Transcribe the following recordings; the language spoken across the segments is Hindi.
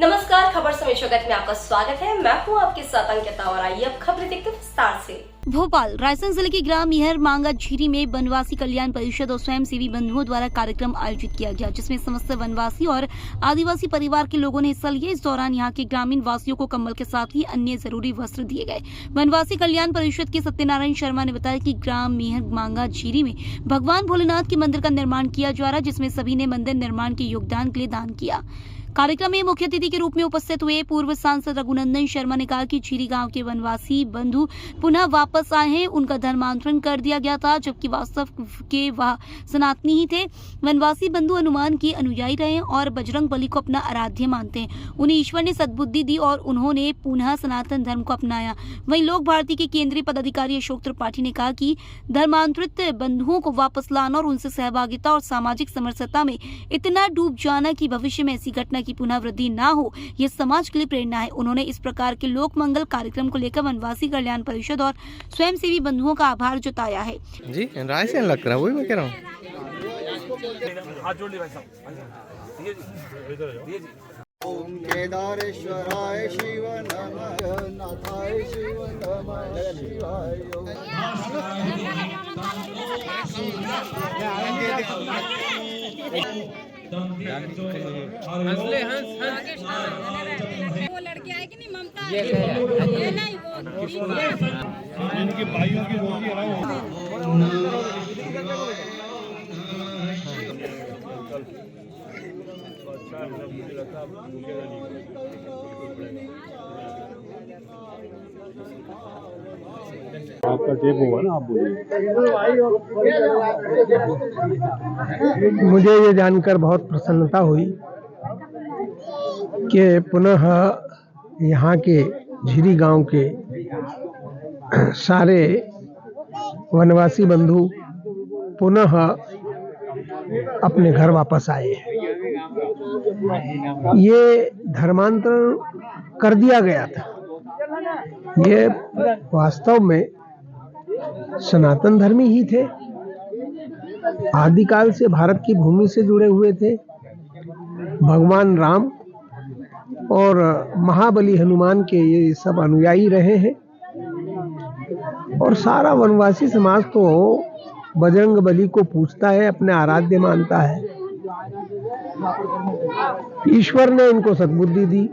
नमस्कार, खबर समय जगत में आपका स्वागत है। मैं हूं आपके साथ अंकिता और आइए अब खबरें देखते हैं विस्तार से। भोपाल रायसेन जिले के ग्राम मेहर मांगा झीरी में वनवासी कल्याण परिषद और स्वयंसेवी बंधुओं द्वारा कार्यक्रम आयोजित किया गया, जिसमें समस्त वनवासी और आदिवासी परिवार के लोगों ने हिस्सा लिया। इस दौरान यहां के ग्रामीण वासियों को कंबल के साथ ही अन्य जरूरी वस्त्र दिए गए। वनवासी कल्याण परिषद के सत्यनारायण शर्मा ने बताया कि ग्राम मेहर मांगा झीरी में भगवान भोलेनाथ के मंदिर का निर्माण किया जा रहा है, जिसमें सभी ने मंदिर निर्माण के योगदान के लिए दान किया। कार्यक्रम में मुख्य अतिथि के रूप में उपस्थित हुए पूर्व सांसद रघुनंदन शर्मा ने कहा कि झीरी गांव के वनवासी बंधु पुनः वापस आए हैं। उनका धर्मांतरण कर दिया गया था, जबकि वास्तव के वह सनातनी ही थे। वनवासी बंधु हनुमान के अनुयायी रहे और बजरंग बली को अपना आराध्य मानते हैं। उन्हें ईश्वर ने सद्बुद्धि दी और उन्होंने पुनः सनातन धर्म को अपनाया। वहीं लोक भारती के केंद्रीय पदाधिकारी अशोक त्रिपाठी ने कहा कि धर्मांतरित बंधुओं को वापस लाना और उनसे सहभागिता और सामाजिक समरसता में इतना डूब जाना कि भविष्य में ऐसी घटना की पुनरावृत्ति ना हो, यह समाज के लिए प्रेरणा है। उन्होंने इस प्रकार के लोक मंगल कार्यक्रम को लेकर वनवासी कल्याण परिषद और स्वयंसेवी बंधुओं का आभार जताया है। जी रायसेन लग रहा है, वही मैं कह रहा हूँ। ओम केदारेश्वराय शिव नमः, नाथाय शिव नमः शिवाय। वो लड़की आएगी नहीं, ममता ये नहीं, वो इनकी भाइयों की होगी आपका टेप होगा ना, आप बोलिए। मुझे ये जानकर बहुत प्रसन्नता हुई कि पुनः यहाँ के झीरी गांव के सारे वनवासी बंधु पुनः अपने घर वापस आए हैं। ये धर्मांतरण कर दिया गया था। ये वास्तव में सनातन धर्मी ही थे। आदिकाल से भारत की भूमि से जुड़े हुए थे। भगवान राम और महाबली हनुमान के ये सब अनुयायी रहे हैं और सारा वनवासी समाज तो बजरंग बली को पूजता है, अपने आराध्य मानता है। ईश्वर ने इनको सद्बुद्धि दी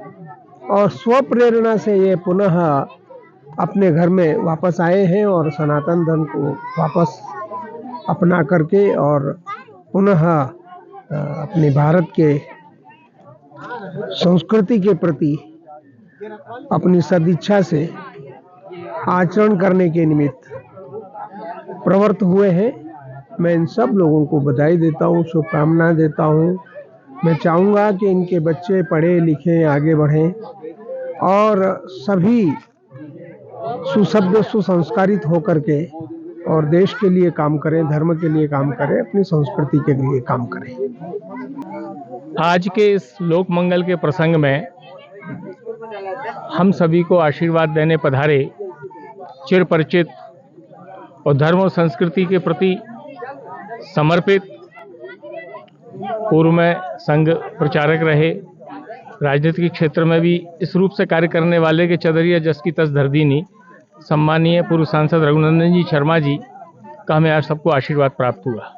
और स्वप्रेरणा से ये पुनः अपने घर में वापस आए हैं और सनातन धर्म को वापस अपना करके और पुनः अपने भारत के संस्कृति के प्रति अपनी सदिच्छा से आचरण करने के निमित्त प्रवृत्त हुए हैं। मैं इन सब लोगों को बधाई देता हूँ, शुभकामनाएं देता हूँ। मैं चाहूँगा कि इनके बच्चे पढ़े लिखें, आगे बढ़ें और सभी सुसभ्य सुसंस्कारित होकर के और देश के लिए काम करें, धर्म के लिए काम करें, अपनी संस्कृति के लिए काम करें। आज के इस लोक मंगल के प्रसंग में हम सभी को आशीर्वाद देने पधारे चिर परिचित और धर्म और संस्कृति के प्रति समर्पित पूर्व में संघ प्रचारक रहे, राजनीतिक क्षेत्र में भी इस रूप से कार्य करने वाले के चदरिया जस की तस धरदीनी सम्मानीय पूर्व सांसद रघुनंदन जी शर्मा जी का हमें आज सबको आशीर्वाद प्राप्त हुआ।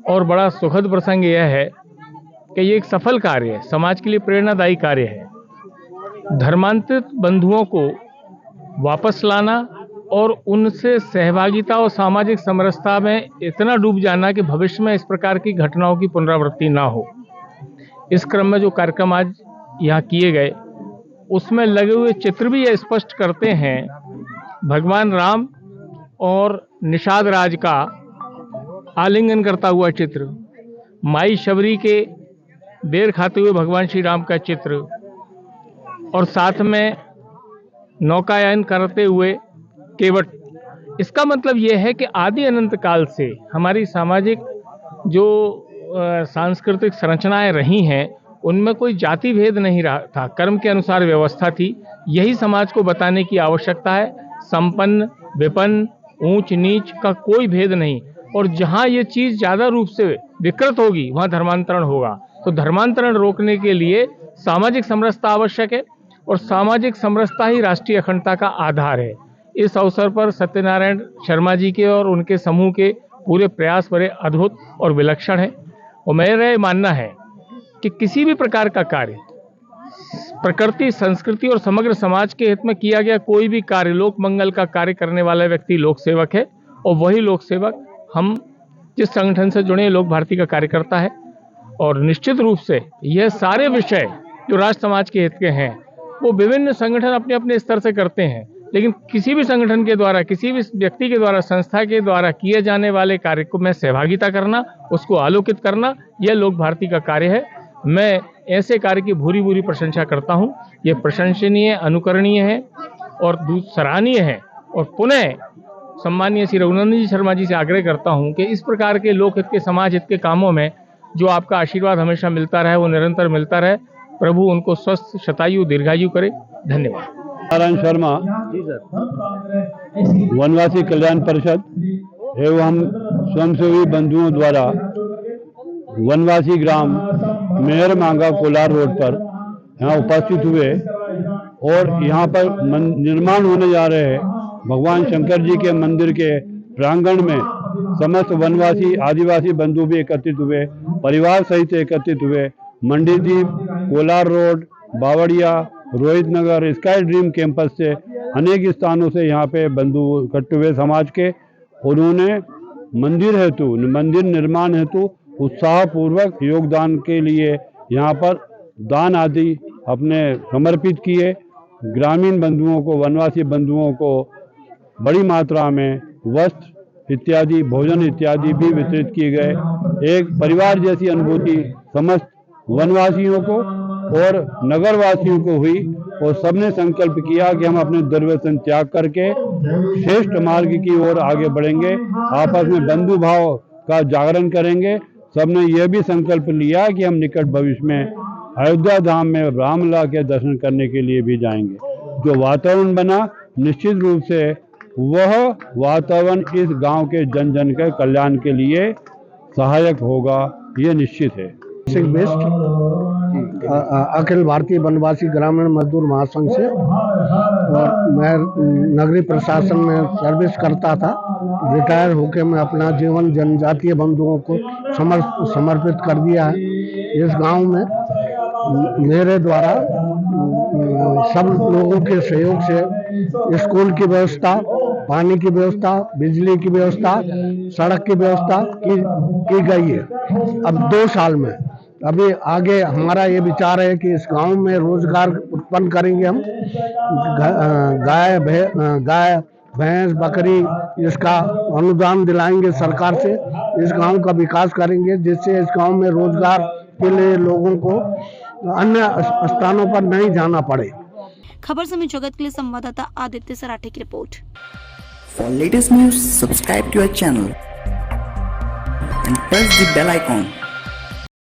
और बड़ा सुखद प्रसंग यह है कि ये एक सफल कार्य है, समाज के लिए प्रेरणादायी कार्य है। धर्मांतरित बंधुओं को वापस लाना और उनसे सहभागिता और सामाजिक समरसता में इतना डूब जाना कि भविष्य में इस प्रकार की घटनाओं की पुनरावृत्ति ना हो। इस क्रम में जो कार्यक्रम आज यहाँ किए गए उसमें लगे हुए चित्र भी ये स्पष्ट करते हैं। भगवान राम और निषाद राज का आलिंगन करता हुआ चित्र, माई शबरी के बेर खाते हुए भगवान श्री राम का चित्र और साथ में नौकायन करते हुए केवट। इसका मतलब यह है कि आदि अनंत काल से हमारी सामाजिक जो सांस्कृतिक संरचनाएं रही हैं उनमें कोई जाति भेद नहीं रहा था, कर्म के अनुसार व्यवस्था थी। यही समाज को बताने की आवश्यकता है। संपन्न विपन्न ऊंच नीच का कोई भेद नहीं, और जहां ये चीज ज्यादा रूप से विकृत होगी वहां धर्मांतरण होगा। तो धर्मांतरण रोकने के लिए सामाजिक समरसता आवश्यक है और सामाजिक समरसता ही राष्ट्रीय अखंडता का आधार है। इस अवसर पर सत्यनारायण शर्मा जी के और उनके समूह के पूरे प्रयास बड़े अद्भुत और विलक्षण है और मेरा मानना है कि किसी भी प्रकार का कार्य प्रकृति, संस्कृति और समग्र समाज के हित में किया गया कोई भी कार्य, लोक मंगल का कार्य करने वाला व्यक्ति लोक सेवक है और वही लोक सेवक हम जिस संगठन से जुड़े लोक भारती का कार्यकर्ता है। और निश्चित रूप से यह सारे विषय जो राष्ट्र समाज के हित के हैं वो विभिन्न संगठन अपने अपने स्तर से करते हैं, लेकिन किसी भी संगठन के द्वारा, किसी भी व्यक्ति के द्वारा, संस्था के द्वारा किए जाने वाले कार्य को में सहभागिता करना, उसको आलोकित करना, यह लोक भारती का कार्य है। मैं ऐसे कार्य की भूरी भूरी प्रशंसा करता हूं। यह प्रशंसनीय, अनुकरणीय है और सराहनीय है। और पुनः सम्मानीय श्री रघुनंदन जी शर्मा जी से आग्रह करता हूं कि इस प्रकार के लोक हित के, समाज हित के कामों में जो आपका आशीर्वाद हमेशा मिलता रहे, वो निरंतर मिलता रहे। प्रभु उनको स्वस्थ, शतायु, दीर्घायु करे। धन्यवाद। नारायण शर्मा, वनवासी कल्याण परिषद एवं हम स्वयंसेवी बंधुओं द्वारा वनवासी ग्राम मेहर मांगा कोलार रोड पर यहाँ उपस्थित हुए और यहाँ पर निर्माण होने जा रहे भगवान शंकर जी के मंदिर के प्रांगण में समस्त वनवासी आदिवासी बंधु भी एकत्रित हुए, परिवार सहित एकत्रित हुए। मंडीदीप, कोलार रोड, बावड़िया, रोहित नगर, स्काई ड्रीम कैंपस से अनेक स्थानों से यहाँ पे बंधु इकट्ठे हुए समाज के। उन्होंने मंदिर निर्माण हेतु उत्साहपूर्वक योगदान के लिए यहाँ पर दान आदि अपने समर्पित किए। ग्रामीण बंधुओं को, वनवासी बंधुओं को बड़ी मात्रा में वस्त्र इत्यादि, भोजन इत्यादि भी वितरित किए गए। एक परिवार जैसी अनुभूति समस्त वनवासियों को और नगरवासियों को हुई और सबने संकल्प किया कि हम अपने दुर्व्यसन त्याग करके श्रेष्ठ मार्ग की ओर आगे बढ़ेंगे, आपस में बंधु भाव का जागरण करेंगे। सबने यह भी संकल्प लिया कि हम निकट भविष्य में अयोध्या धाम में रामलला के दर्शन करने के लिए भी जाएंगे। जो वातावरण बना, निश्चित रूप से वह वातावरण इस गांव के जन जन के कल्याण के लिए सहायक होगा, ये निश्चित है। बेस्ट अखिल भारतीय वनवासी ग्रामीण मजदूर महासंघ से, और मैं नगरीय प्रशासन में सर्विस करता था। रिटायर होकर मैं अपना जीवन जनजातीय बंधुओं को समर्पित कर दिया है। इस गांव में मेरे द्वारा सब लोगों के सहयोग से स्कूल की व्यवस्था, पानी की व्यवस्था, बिजली की व्यवस्था, सड़क की व्यवस्था की गई है। अब 2 साल में अभी आगे हमारा ये विचार है कि इस गांव में रोजगार उत्पन्न करेंगे हम। गाय, भैंस, बकरी, इसका अनुदान दिलाएंगे सरकार से। इस गांव का विकास करेंगे जिससे इस गांव में रोजगार के लिए लोगों को अन्य स्थानों पर नहीं जाना पड़े। खबर समय जगत के लिए संवाददाता आदित्य सराठे की report. For latest news, subscribe to our channel and press the bell icon